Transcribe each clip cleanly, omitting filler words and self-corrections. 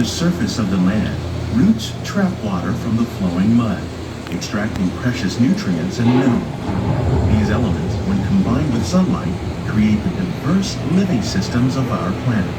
surface of the land, roots trap water from the flowing mud, extracting precious nutrients and minerals. These elements, when combined with sunlight, create the diverse living systems of our planet.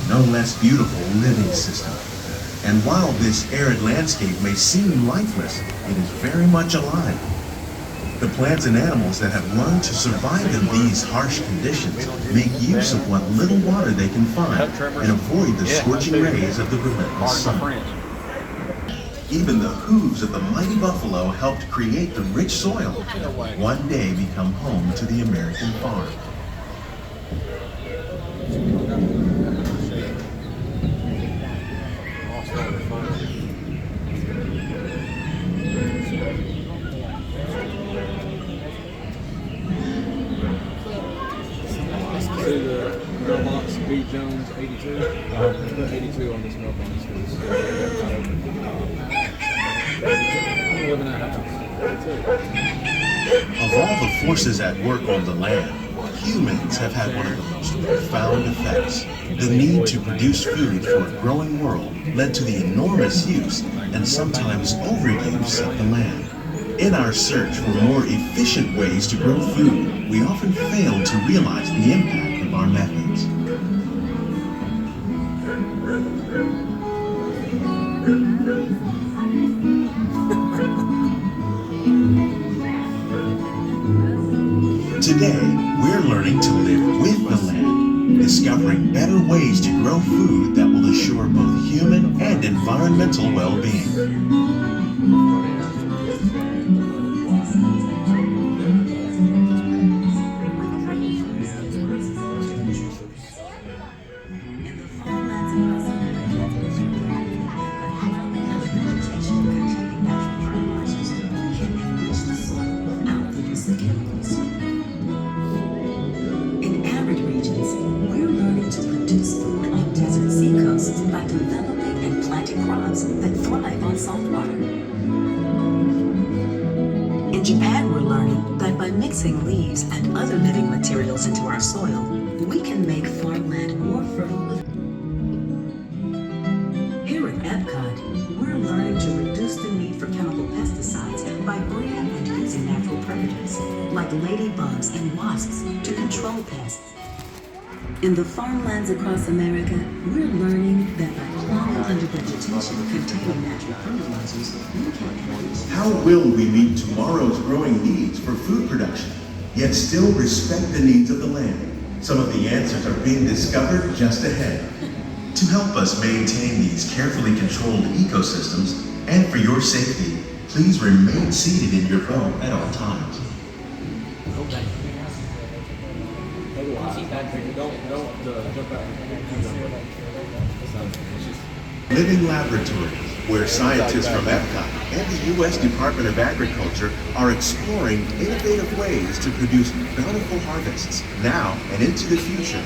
No less beautiful living system. And while this arid landscape may seem lifeless, it is very much alive. The plants and animals that have learned to survive in these harsh conditions make use of what little water they can find and avoid the scorching rays of the relentless sun. Even the hooves of the mighty buffalo helped create the rich soil that one day become home to the American farm. The mailbox B. Jones 82. Put 82 on this mailbox. Of all the forces at work on the land, humans have had one of the most profound effects. The need to produce food for a growing world led to the enormous use and sometimes overuse of the land. In our search for more efficient ways to grow food, we often fail to realize the impact of our methods. Today, we're learning to live with the land, discovering better ways to grow food that will assure both human and environmental well-being. In arid regions, we're learning to produce food on desert seacoasts by developing and planting crops that thrive on salt water. In Japan, we're learning that by mixing leaves and other living materials into our soil, we can make farmland more fertile. Here at Epcot, we're learning to reduce the need for chemical pesticides by breeding and using natural predators, like ladybugs and wasps, to control pests. In the farmlands across America, we're learning that by plowing under vegetation containing natural fertilizers, we can produce. How will we meet tomorrow's growing needs for food production, yet still respect the needs of the land? Some of the answers are being discovered just ahead. To help us maintain these carefully controlled ecosystems, and for your safety, please remain seated in your boat at all times. Living laboratories, where scientists from Epcot and the U.S. Department of Agriculture are exploring innovative ways to produce bountiful harvests now and into the future.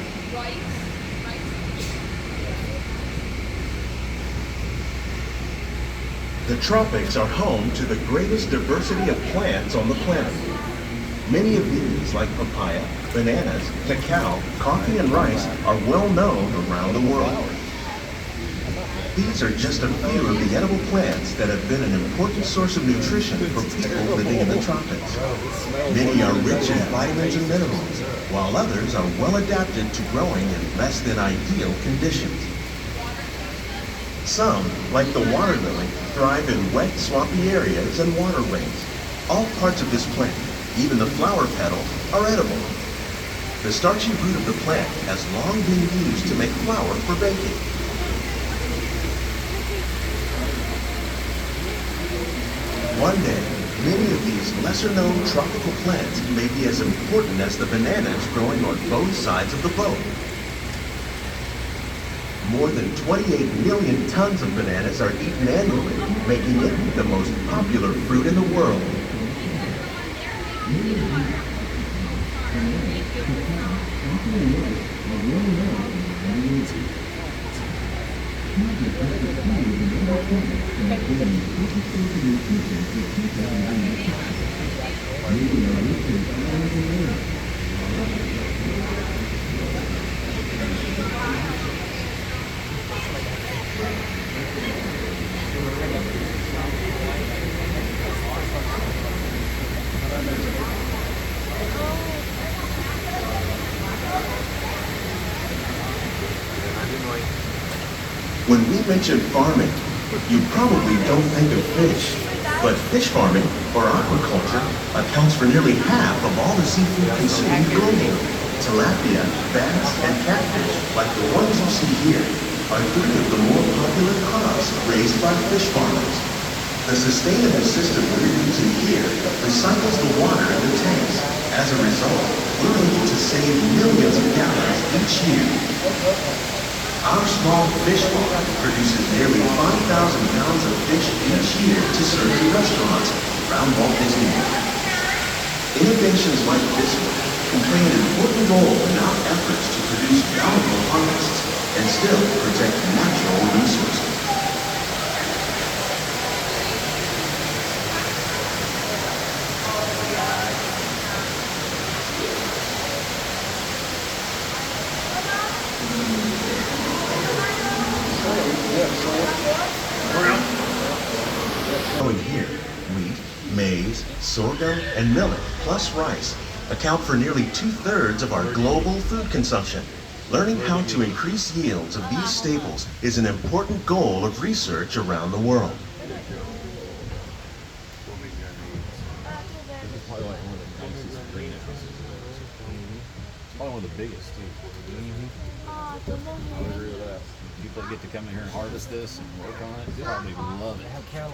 The tropics are home to the greatest diversity of plants on the planet. Many of these, like papaya, bananas, cacao, coffee, and rice, are well known around the world. These are just a few of the edible plants that have been an important source of nutrition for people living in the tropics. Many are rich in vitamins and minerals, while others are well adapted to growing in less than ideal conditions. Some, like the water lily, thrive in wet, swampy areas and waterways. All parts of this plant, even the flower petals, are edible. The starchy root of the plant has long been used to make flour for baking. One day, Many of these lesser-known tropical plants may be as important as the bananas growing on both sides of the boat. More than 28 million tons of bananas are eaten annually, making it the most popular fruit in the world. When we mention farming, you probably don't think of fish, but fish farming, or aquaculture, accounts for nearly half of all the seafood consumed globally. Tilapia, bass, and catfish, like the ones you see here, are three of the more popular crops raised by fish farmers. The sustainable system we're using here recycles the water in the tanks. As a result, we're able to save millions of gallons each year. Our small fish farm produces nearly 5,000 pounds of fish each year to serve in restaurants around Walt Disney World. Innovations like this one can play an important role in our efforts to produce bountiful harvests and still protect natural resources. Growing here, wheat, maize, sorghum, and millet, plus rice, account for nearly 2/3 of our global food consumption. Learning how to increase yields of these staples is an important goal of research around the world. Probably like one of the nicest greenhouses. Probably one of the biggest too. I would agree with that. People that get to come in here and harvest this and work on it probably love it.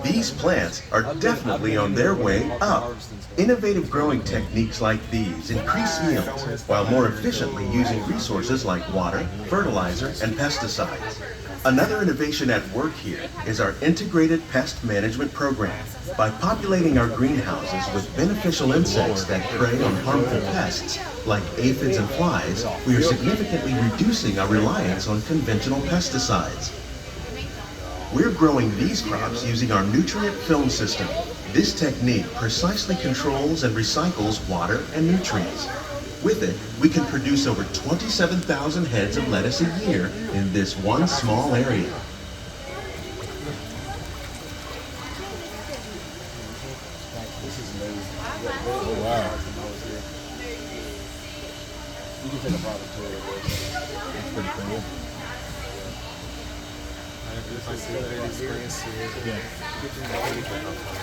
These plants are definitely on their way up. Innovative growing techniques like these increase yields while more efficiently using resources like water, fertilizer, and pesticides. Another innovation at work here is our integrated pest management program. By populating our greenhouses with beneficial insects that prey on harmful pests, like aphids and flies, we are significantly reducing our reliance on conventional pesticides. We're growing these crops using our nutrient film system. This technique precisely controls and recycles water and nutrients. With it, we can produce over 27,000 heads of lettuce a year in this one small area. Wow. You can take a private tour of this. That's pretty cool.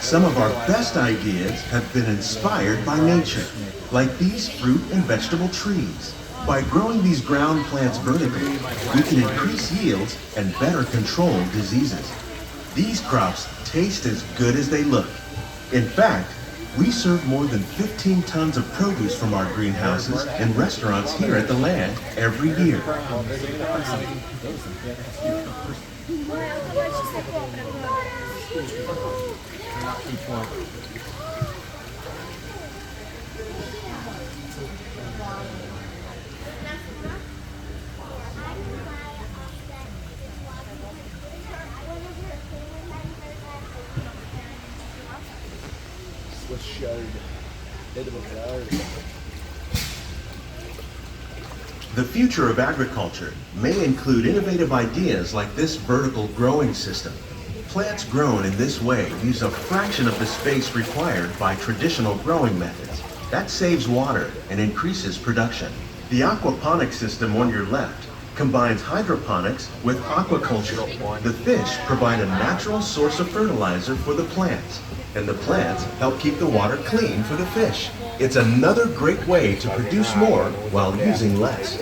Some of our best ideas have been inspired by nature, like these fruit and vegetable trees. By growing these ground plants vertically, we can increase yields and better control diseases. These crops taste as good as they look. In fact, we serve more than 15 tons of produce from our greenhouses in restaurants here at the land every year. The future of agriculture may include innovative ideas like this vertical growing system. Plants grown in this way use a fraction of the space required by traditional growing methods. That saves water and increases production. The aquaponics system on your left combines hydroponics with aquaculture. The fish provide a natural source of fertilizer for the plants, and the plants help keep the water clean for the fish. It's another great way to produce more while using less.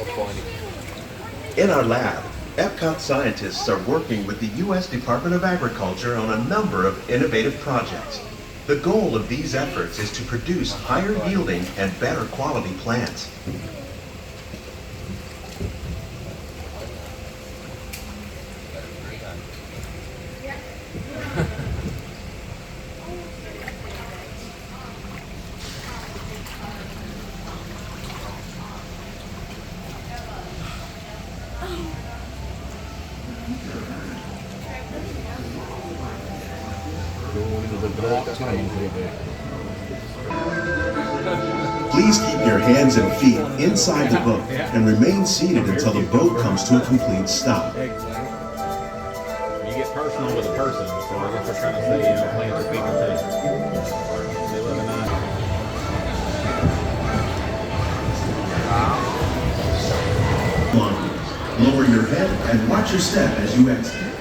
In our lab, Epcot scientists are working with the U.S. Department of Agriculture on a number of innovative projects. The goal of these efforts is to produce higher yielding and better quality plants. Please keep your hands and feet inside the boat and remain seated until the boat comes to a complete stop. You get personal with a person, so I guess we're trying to say, plants are people too. They live in that. Lower your head and watch your step as you exit.